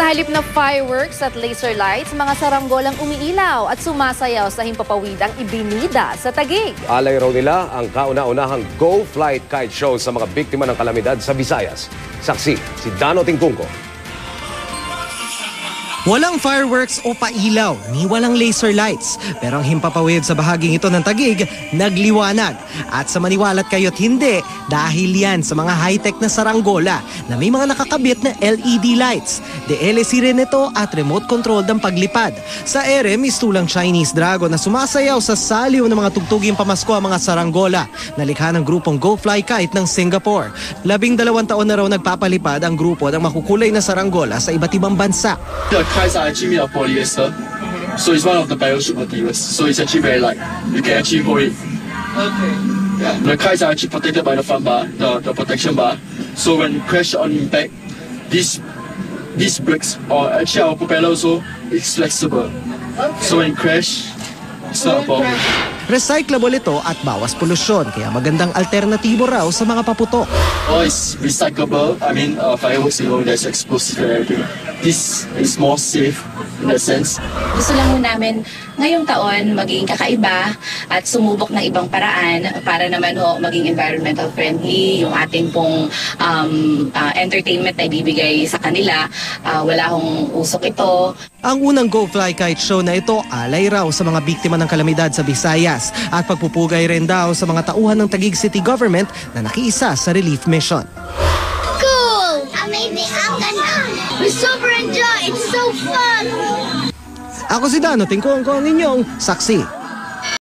Sa halip na fireworks at laser lights, mga saranggolang umiilaw at sumasayaw sa himpapawidang ibinida sa Taguig. Alay raw nila ang kauna-unahang Go Flight Kite Show sa mga biktima ng kalamidad sa Visayas. Saksi, si Dano Tingkungko. Walang fireworks o pailaw, ni walang laser lights. Pero ang himpapawid sa bahaging ito ng Taguig, nagliwanag. At sa maniwalat kayo't hindi, dahil yan sa mga high-tech na saranggola na may mga nakakabit na LED lights. DLC rin ito at remote control ng paglipad. Sa ere, mistulang Chinese dragon na sumasayaw sa saliw ng mga tugtuging pamasko ang mga saranggola. Nalikha ng grupong Go Fly Kite ng Singapore. 12 taon na raw nagpapalipad ang grupo ng makukulay na saranggola sa iba't ibang bansa. Kites are actually made of polyester, so it's one of the parachute materials. So it's actually very light. You can actually hold it. Okay. Yeah, the kites are actually protected by the front bar, the protection bar. So when you crash on impact, these bricks, or actually our propeller also, is flexible. So when you crash, it's not a problem. Recyclable ito at bawas polusyon, kaya magandang alternatibo raw sa mga paputok. Oh, it's recyclable. I mean, fireworks, you know, there's explosive and everything. This is more safe in that sense. Gusto lang mo namin ngayong taon maging kakaiba at sumubok ng ibang paraan para naman ho maging environmental friendly. Yung ating pong entertainment na ibibigay sa kanila, wala hong usok ito. Ang unang Go Fly Kite Show na ito alay raw sa mga biktima ng kalamidad sa Visayas at pagpupugay rin daw sa mga tauhan ng Taguig City Government na nakiisa sa relief mission. Cool! Amazing! Ang ganda! We super enjoy! It's so fun! Ako si Dano Tingkungko, ang inyong saksi.